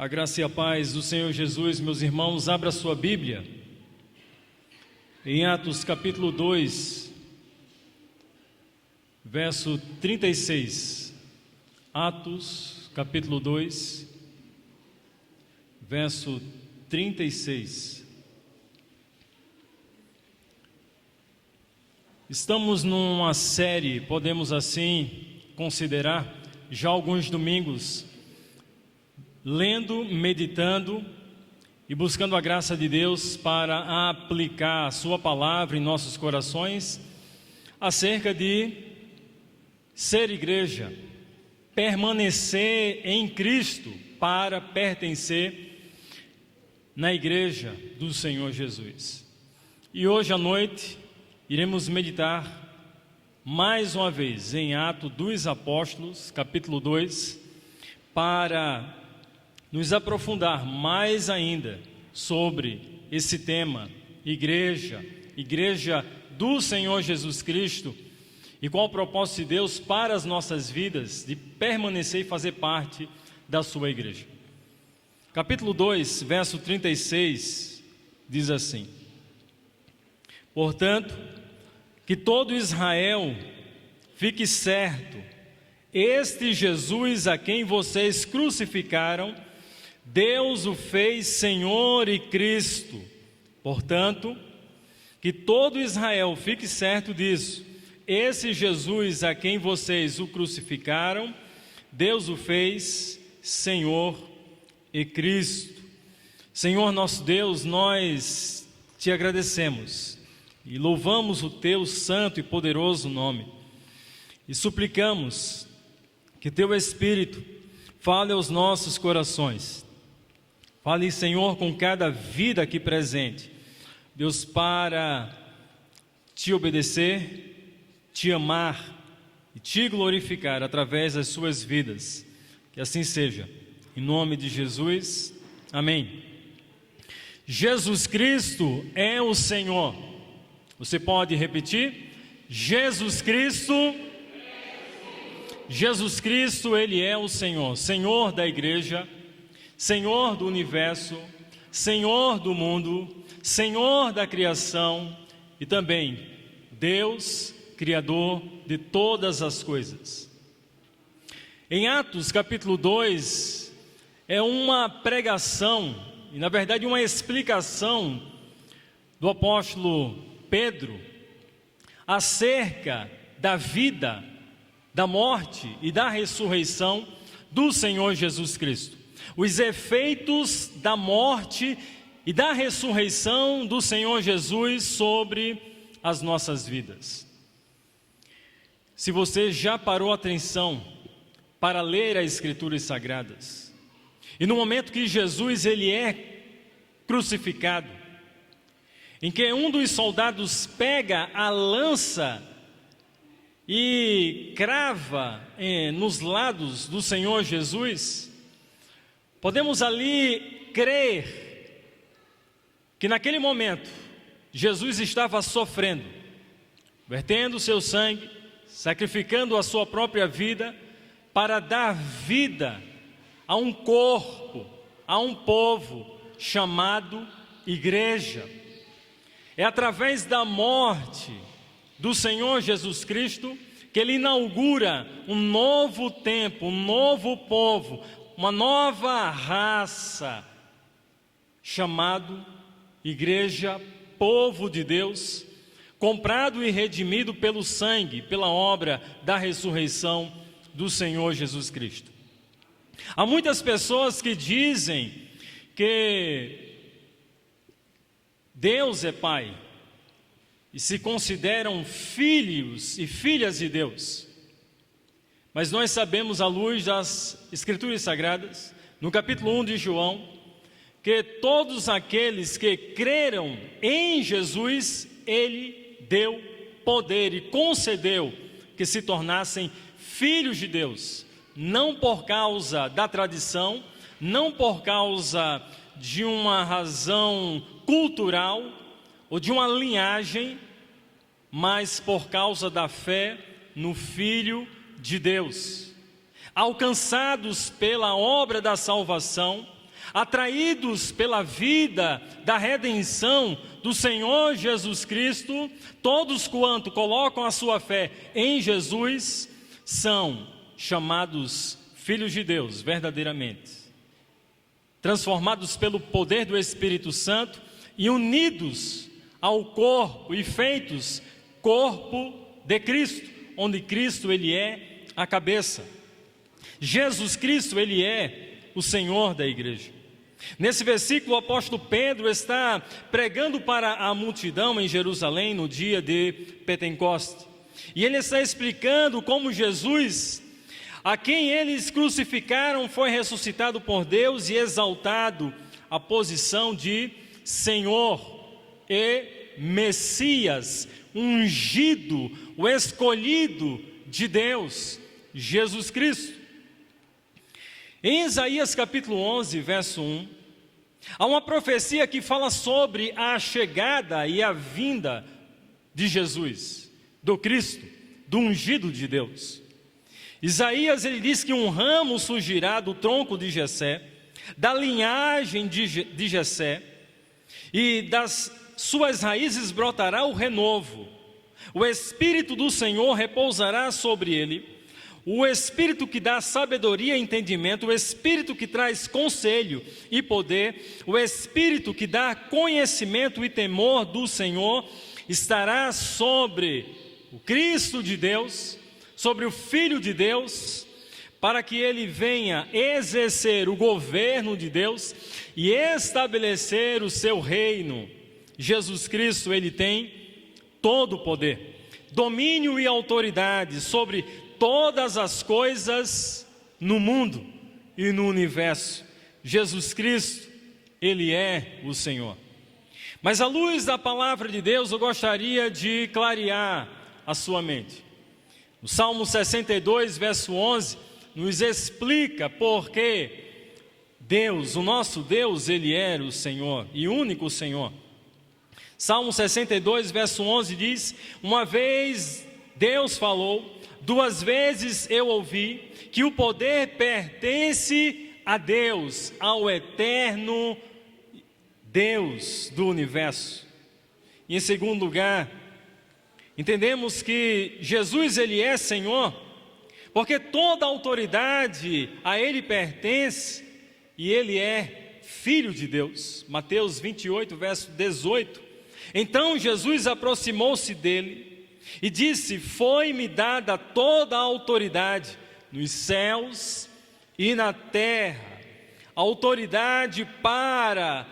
A graça e a paz do Senhor Jesus, meus irmãos, abra sua Bíblia em Atos capítulo 2, verso 36. Atos capítulo 2, verso 36. Estamos numa série, podemos assim considerar, já há alguns domingos, lendo, meditando e buscando a graça de Deus para aplicar a sua palavra em nossos corações acerca de ser igreja, permanecer em Cristo para pertencer na igreja do Senhor Jesus. E hoje à noite iremos meditar mais uma vez em Atos dos Apóstolos, capítulo 2, para nos aprofundar mais ainda sobre esse tema, igreja do Senhor Jesus Cristo, e qual o propósito de Deus para as nossas vidas, de permanecer e fazer parte da sua igreja. Capítulo 2, verso 36, diz assim: portanto, que todo Israel fique certo, este Jesus a quem vocês crucificaram, Deus o fez Senhor e Cristo. Portanto, que todo Israel fique certo disso. Esse Jesus a quem vocês o crucificaram, Deus o fez Senhor e Cristo. Senhor nosso Deus, nós te agradecemos e louvamos o teu santo e poderoso nome. E suplicamos que teu Espírito fale aos nossos corações. Fale, Senhor, com cada vida aqui presente, Deus, para te obedecer, te amar e te glorificar através das suas vidas. Que assim seja, em nome de Jesus, amém. Jesus Cristo é o Senhor. Você pode repetir? Jesus Cristo, Ele é o Senhor, Senhor da igreja, Senhor do universo, Senhor do mundo, Senhor da criação e também Deus, Criador de todas as coisas. Em Atos capítulo 2, é uma pregação, e na verdade uma explicação do apóstolo Pedro acerca da vida, da morte e da ressurreição do Senhor Jesus Cristo. Os efeitos da morte e da ressurreição do Senhor Jesus sobre as nossas vidas. Se você já parou atenção para ler as Escrituras Sagradas, e no momento que Jesus ele é crucificado, em que um dos soldados pega a lança e crava nos lados do Senhor Jesus, podemos ali crer que naquele momento Jesus estava sofrendo, vertendo o seu sangue, sacrificando a sua própria vida para dar vida a um corpo, a um povo chamado igreja. É através da morte do Senhor Jesus Cristo que Ele inaugura um novo tempo, um novo povo, uma nova raça, chamado igreja, povo de Deus, comprado e redimido pelo sangue, pela obra da ressurreição do Senhor Jesus Cristo. Há muitas pessoas que dizem que Deus é Pai e se consideram filhos e filhas de Deus. Mas nós sabemos, à luz das Escrituras Sagradas, no capítulo 1 de João, que todos aqueles que creram em Jesus, Ele deu poder e concedeu que se tornassem filhos de Deus, não por causa da tradição, não por causa de uma razão cultural ou de uma linhagem, mas por causa da fé no Filho de Deus. Alcançados pela obra da salvação, atraídos pela vida da redenção do Senhor Jesus Cristo, todos quanto colocam a sua fé em Jesus, são chamados filhos de Deus, verdadeiramente, transformados pelo poder do Espírito Santo e unidos ao corpo e feitos corpo de Cristo, onde Cristo ele é a cabeça. Jesus Cristo ele é o Senhor da igreja. Nesse versículo o apóstolo Pedro está pregando para a multidão em Jerusalém no dia de Pentecoste, e ele está explicando como Jesus, a quem eles crucificaram, foi ressuscitado por Deus e exaltado à posição de Senhor e Messias, ungido, o escolhido de Deus, Jesus Cristo. Em Isaías capítulo 11, verso 1, há uma profecia que fala sobre a chegada e a vinda de Jesus, do Cristo, do ungido de Deus. Isaías ele diz que um ramo surgirá do tronco de Jessé, da linhagem de Jessé, e das suas raízes brotará o renovo. O Espírito do Senhor repousará sobre ele, o Espírito que dá sabedoria e entendimento, o Espírito que traz conselho e poder, o Espírito que dá conhecimento e temor do Senhor, estará sobre o Cristo de Deus, sobre o Filho de Deus, para que ele venha exercer o governo de Deus e estabelecer o seu reino. Jesus Cristo, ele tem todo o poder, domínio e autoridade sobre todas as coisas no mundo e no universo. Jesus Cristo, ele é o Senhor. Mas à luz da palavra de Deus, eu gostaria de clarear a sua mente. O Salmo 62, verso 11, nos explica por que Deus, o nosso Deus, ele é o Senhor e único Senhor. Salmo 62, verso 11 diz: uma vez Deus falou, duas vezes eu ouvi, que o poder pertence a Deus, ao eterno Deus do universo. E em segundo lugar, entendemos que Jesus ele é Senhor, porque toda autoridade a ele pertence e ele é Filho de Deus. Mateus 28, verso 18. Então Jesus aproximou-se dele e disse: foi-me dada toda a autoridade nos céus e na terra, autoridade para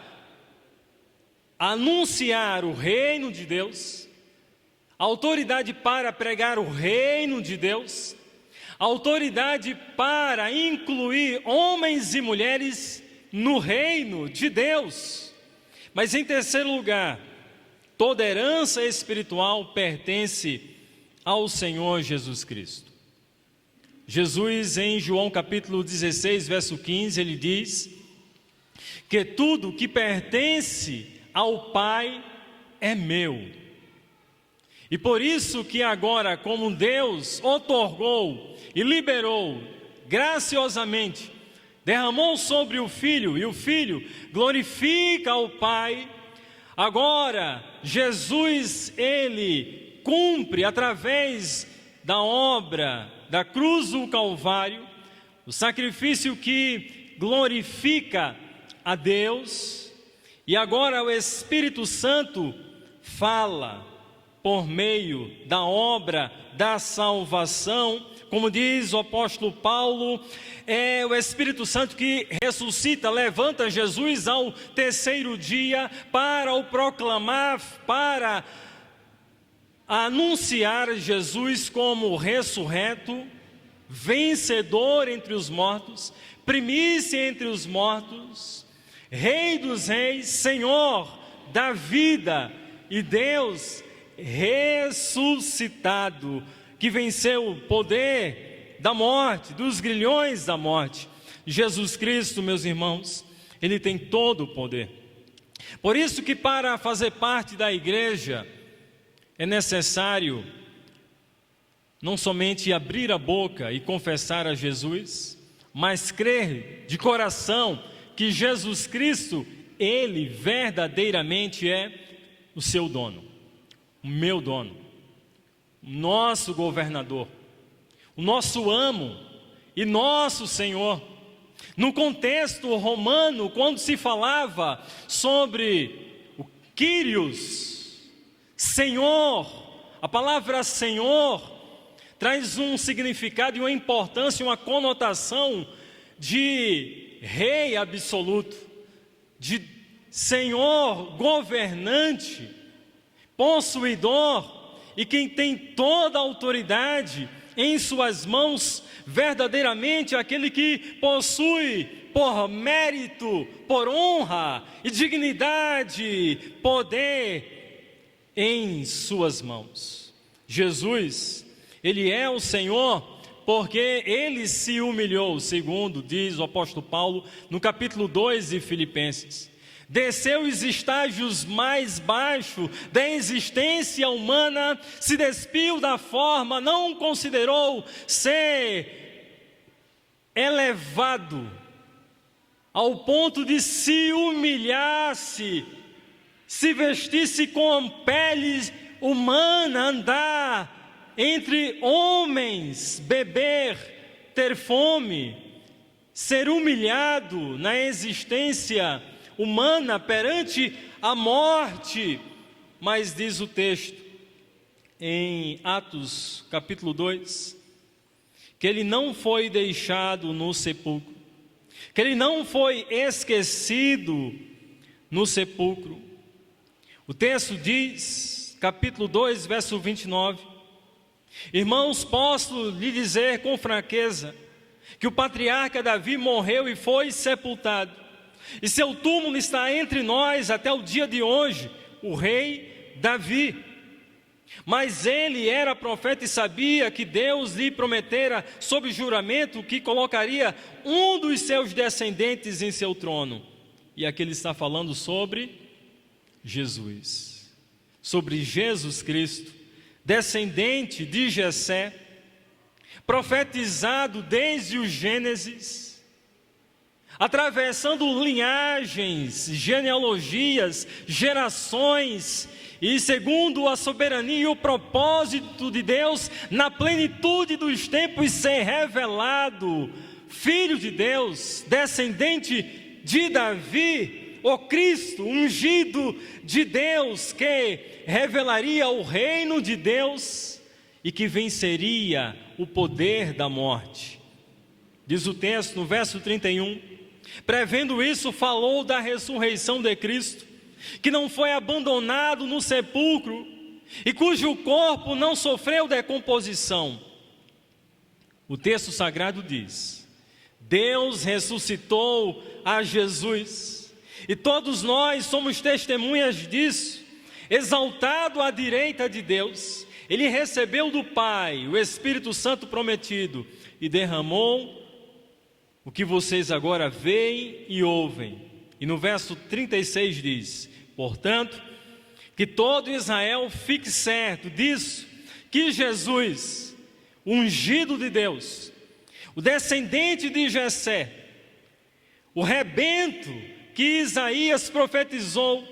anunciar o reino de Deus, autoridade para pregar o reino de Deus, autoridade para incluir homens e mulheres no reino de Deus. Mas em terceiro lugar, toda herança espiritual pertence ao Senhor Jesus Cristo. Jesus, em João capítulo 16, verso 15, ele diz que tudo que pertence ao Pai é meu. E por isso que agora, como Deus outorgou e liberou graciosamente, derramou sobre o Filho, e o Filho glorifica o Pai, agora Jesus, ele cumpre através da obra da cruz do Calvário, o sacrifício que glorifica a Deus, e agora o Espírito Santo fala por meio da obra da salvação. Como diz o apóstolo Paulo, é o Espírito Santo que ressuscita, levanta Jesus ao terceiro dia para o proclamar, para anunciar Jesus como ressurreto, vencedor entre os mortos, primícia entre os mortos, Rei dos reis, Senhor da vida e Deus ressuscitado, que venceu o poder da morte, dos grilhões da morte. Jesus Cristo, meus irmãos, ele tem todo o poder. Por isso que para fazer parte da igreja é necessário não somente abrir a boca e confessar a Jesus, mas crer de coração que Jesus Cristo, Ele verdadeiramente é o seu dono, o meu dono, o nosso governador, o nosso amo e nosso Senhor. No contexto romano, quando se falava sobre o Kyrios, Senhor, a palavra Senhor traz um significado e uma importância, uma conotação de rei absoluto, de Senhor governante, possuidor e quem tem toda a autoridade em suas mãos, verdadeiramente aquele que possui por mérito, por honra e dignidade, poder em suas mãos. Jesus, Ele é o Senhor porque Ele se humilhou, segundo diz o apóstolo Paulo no capítulo 2 de Filipenses. Desceu os estágios mais baixos da existência humana, se despiu da forma, não considerou ser elevado ao ponto de se humilhar-se, se vestir-se com pele humana, andar entre homens, beber, ter fome, ser humilhado na existência humana perante a morte. Mas diz o texto em Atos capítulo 2 que Ele não foi deixado no sepulcro, que Ele não foi esquecido no sepulcro. O texto diz, capítulo 2, verso 29: irmãos, posso lhe dizer com franqueza que o patriarca Davi morreu e foi sepultado, e seu túmulo está entre nós até o dia de hoje, o rei Davi. Mas ele era profeta e sabia que Deus lhe prometera sob juramento que colocaria um dos seus descendentes em seu trono. E aqui ele está falando sobre Jesus, sobre Jesus Cristo, descendente de Jessé, profetizado desde o Gênesis, atravessando linhagens, genealogias, gerações, e segundo a soberania e o propósito de Deus, na plenitude dos tempos ser revelado, Filho de Deus, descendente de Davi, o Cristo, ungido de Deus, que revelaria o reino de Deus e que venceria o poder da morte. Diz o texto no verso 31, prevendo isso, falou da ressurreição de Cristo, que não foi abandonado no sepulcro e cujo corpo não sofreu decomposição. O texto sagrado diz: Deus ressuscitou a Jesus, e todos nós somos testemunhas disso. Exaltado à direita de Deus, Ele recebeu do Pai o Espírito Santo prometido e derramou o que vocês agora veem e ouvem. E no verso 36 diz: portanto, que todo Israel fique certo disso, que Jesus, o ungido de Deus, o descendente de Jessé, o rebento que Isaías profetizou,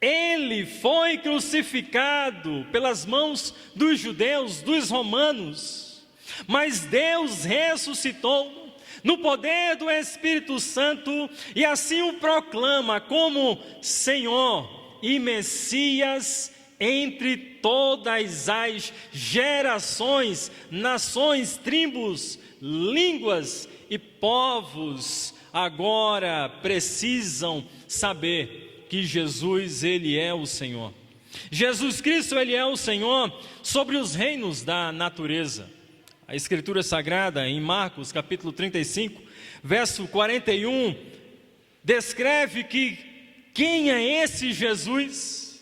Ele foi crucificado pelas mãos dos judeus, dos romanos, mas Deus ressuscitou no poder do Espírito Santo, e assim o proclama como Senhor e Messias entre todas as gerações, nações, tribos, línguas e povos. Agora precisam saber que Jesus, Ele é o Senhor. Jesus Cristo, Ele é o Senhor sobre os reinos da natureza. A Escritura Sagrada, em Marcos, capítulo 35, verso 41, descreve que quem é esse Jesus,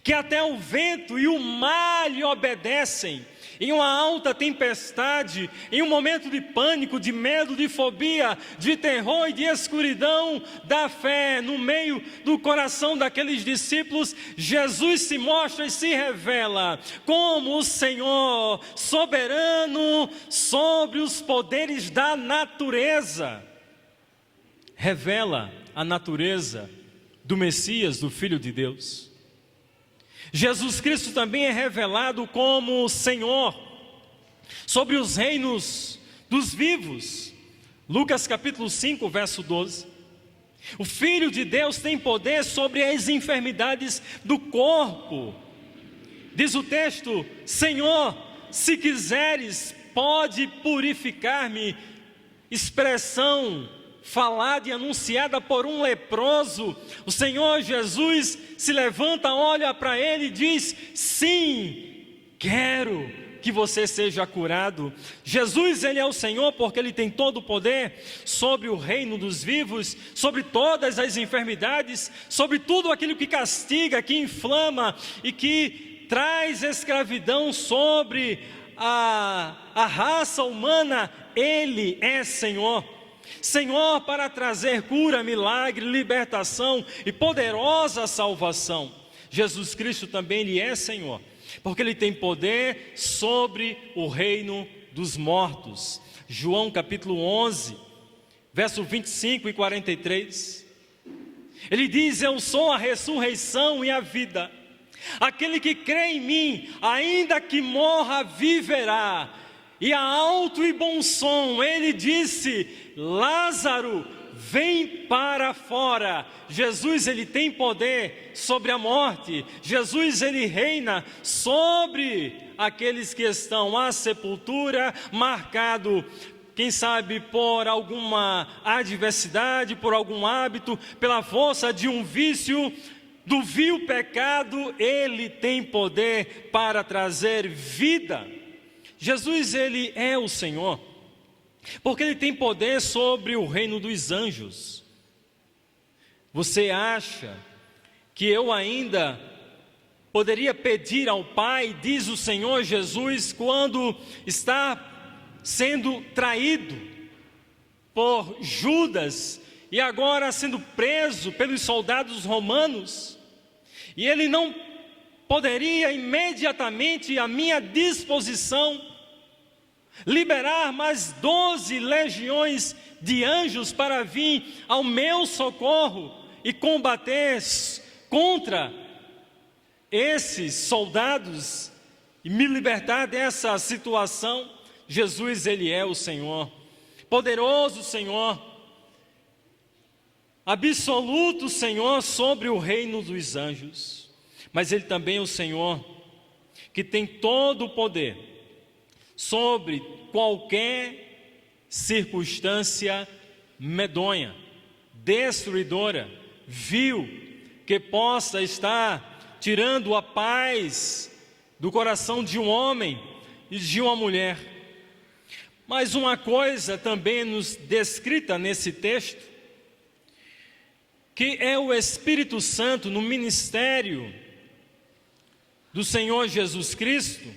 que até o vento e o mar lhe obedecem, em uma alta tempestade, em um momento de pânico, de medo, de fobia, de terror e de escuridão da fé, no meio do coração daqueles discípulos, Jesus se mostra e se revela como o Senhor soberano sobre os poderes da natureza. revela a natureza do Messias, do Filho de Deus. Jesus Cristo também é revelado como Senhor sobre os reinos dos vivos. Lucas capítulo 5, verso 12. O Filho de Deus tem poder sobre as enfermidades do corpo. Diz o texto: Senhor, se quiseres, pode purificar-me. Expressão falada e anunciada por um leproso. O Senhor Jesus se levanta, olha para ele e diz: sim, quero que você seja curado. Jesus, ele é o Senhor porque ele tem todo o poder sobre o reino dos vivos, sobre todas as enfermidades, sobre tudo aquilo que castiga, que inflama e que traz escravidão sobre a raça humana. Ele é Senhor. Senhor para trazer cura, milagre, libertação e poderosa salvação. Jesus Cristo também ele é Senhor, porque ele tem poder sobre o reino dos mortos. João capítulo 11, verso 25 e 43. Ele diz: eu sou a ressurreição e a vida. Aquele que crê em mim, ainda que morra, viverá. E a alto e bom som, ele disse: Lázaro, vem para fora. Jesus, ele tem poder sobre a morte. Jesus, ele reina sobre aqueles que estão à sepultura, marcado, quem sabe por alguma adversidade, por algum hábito, pela força de um vício, do vil pecado. Ele tem poder para trazer vida. Jesus, ele é o Senhor, porque ele tem poder sobre o reino dos anjos. Você acha que eu ainda poderia pedir ao Pai, diz o Senhor Jesus, quando está sendo traído por Judas e agora sendo preso pelos soldados romanos, e ele não poderia imediatamente à minha disposição liberar mais 12 legiões de anjos para vir ao meu socorro e combater contra esses soldados e me libertar dessa situação? Jesus, ele é o Senhor, poderoso Senhor, absoluto Senhor sobre o reino dos anjos. Mas ele também é o Senhor que tem todo o poder sobre qualquer circunstância medonha, destruidora, vil, que possa estar tirando a paz do coração de um homem e de uma mulher. Mas uma coisa também nos descrita nesse texto, que é o Espírito Santo no ministério do Senhor Jesus Cristo,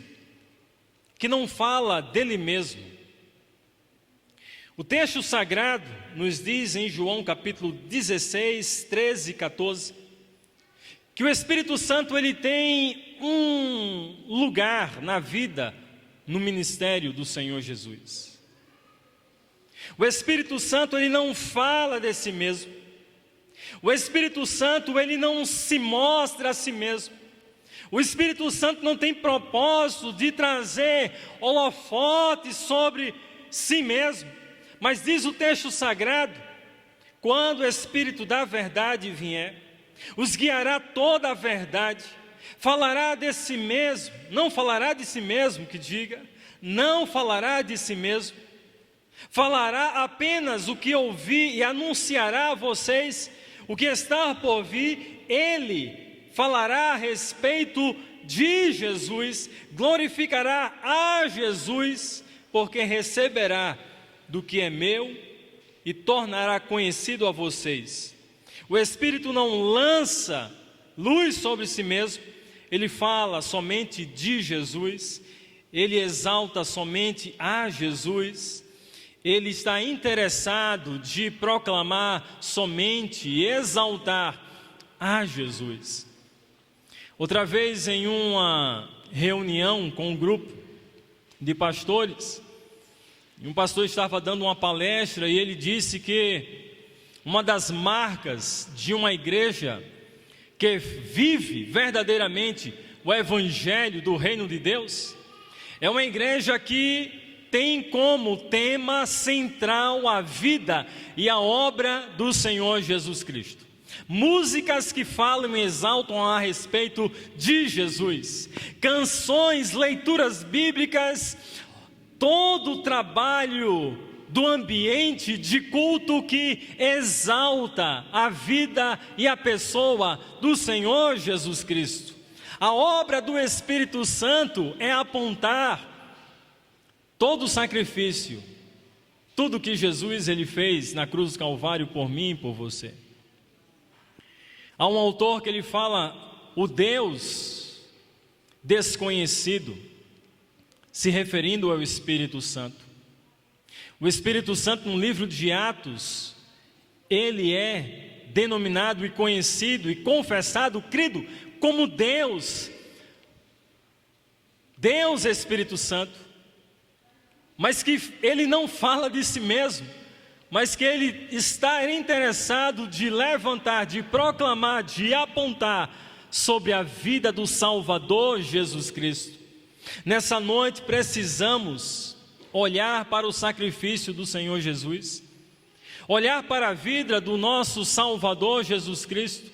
que não fala dele mesmo. O texto sagrado nos diz em João capítulo 16, 13 e 14, que o Espírito Santo ele tem um lugar na vida, no ministério do Senhor Jesus. O Espírito Santo ele não fala de si mesmo. O Espírito Santo ele não se mostra a si mesmo. O Espírito Santo não tem propósito de trazer holofote sobre si mesmo, mas diz o texto sagrado: quando o Espírito da verdade vier, os guiará toda a verdade, falará de si mesmo, não falará de si mesmo, que diga, não falará de si mesmo, falará apenas o que ouvir e anunciará a vocês o que está por vir. Ele falará a respeito de Jesus, glorificará a Jesus, porque receberá do que é meu e tornará conhecido a vocês. O Espírito não lança luz sobre si mesmo, ele fala somente de Jesus, ele exalta somente a Jesus, ele está interessado de proclamar somente e exaltar a Jesus. Outra vez, em uma reunião com um grupo de pastores, um pastor estava dando uma palestra e ele disse que uma das marcas de uma igreja que vive verdadeiramente o evangelho do reino de Deus, é uma igreja que tem como tema central a vida e a obra do Senhor Jesus Cristo. Músicas que falam e exaltam a respeito de Jesus, canções, leituras bíblicas, todo o trabalho do ambiente de culto que exalta a vida e a pessoa do Senhor Jesus Cristo. A obra do Espírito Santo é apontar todo o sacrifício, tudo que Jesus ele fez na cruz do Calvário por mim e por você. Há um autor que ele fala, o Deus desconhecido, se referindo ao Espírito Santo. O Espírito Santo, no livro de Atos, ele é denominado e conhecido e confessado, crido, como Deus Espírito Santo, mas que ele não fala de si mesmo, mas que ele está interessado de levantar, de proclamar, de apontar sobre a vida do Salvador Jesus Cristo. Nessa noite precisamos olhar para o sacrifício do Senhor Jesus, olhar para a vida do nosso Salvador Jesus Cristo,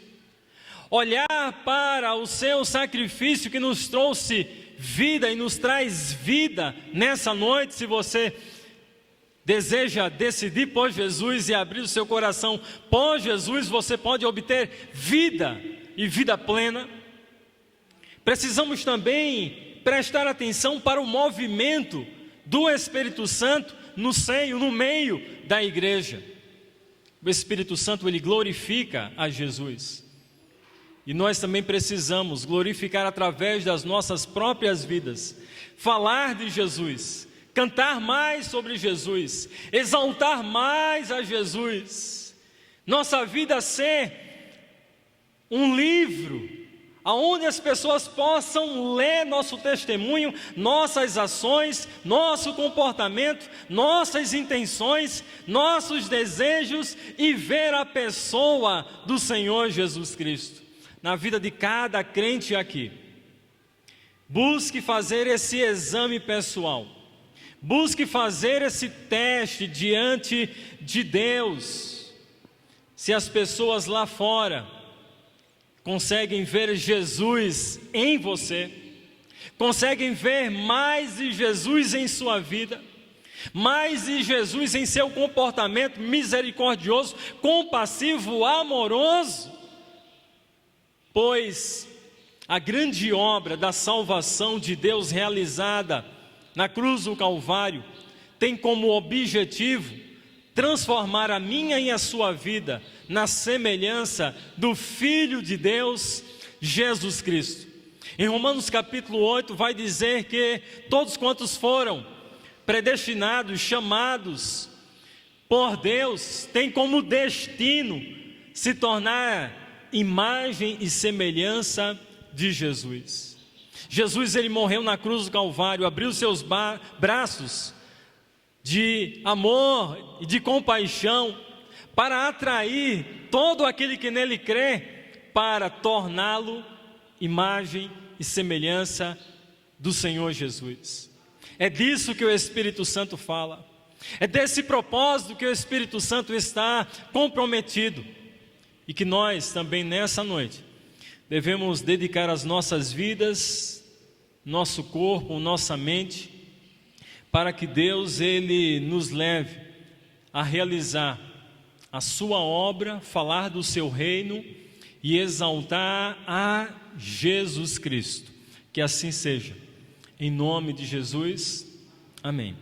olhar para o seu sacrifício que nos trouxe vida e nos traz vida nessa noite. Se você deseja decidir por Jesus e abrir o seu coração por Jesus, você pode obter vida e vida plena. Precisamos também prestar atenção para o movimento do Espírito Santo no seio, no meio da igreja. O Espírito Santo, ele glorifica a Jesus. E nós também precisamos glorificar através das nossas próprias vidas, falar de Jesus, cantar mais sobre Jesus, exaltar mais a Jesus. Nossa vida ser um livro aonde as pessoas possam ler nosso testemunho, nossas ações, nosso comportamento, nossas intenções, nossos desejos e ver a pessoa do Senhor Jesus Cristo na vida de cada crente aqui. Busque fazer esse exame pessoal. Busque fazer esse teste diante de Deus. Se as pessoas lá fora conseguem ver Jesus em você, conseguem ver mais de Jesus em sua vida, mais de Jesus em seu comportamento misericordioso, compassivo, amoroso, pois a grande obra da salvação de Deus realizada na cruz do Calvário tem como objetivo transformar a minha e a sua vida na semelhança do Filho de Deus, Jesus Cristo. Em Romanos capítulo 8 vai dizer que todos quantos foram predestinados, chamados por Deus, têm como destino se tornar imagem e semelhança de Jesus. Jesus, ele morreu na cruz do Calvário, abriu seus braços de amor e de compaixão para atrair todo aquele que nele crê, para torná-lo imagem e semelhança do Senhor Jesus. É disso que o Espírito Santo fala, é desse propósito que o Espírito Santo está comprometido, e que nós também nessa noite devemos dedicar as nossas vidas, nosso corpo, nossa mente, para que Deus ele nos leve a realizar a sua obra, falar do seu reino e exaltar a Jesus Cristo. Que assim seja. Em nome de Jesus, amém.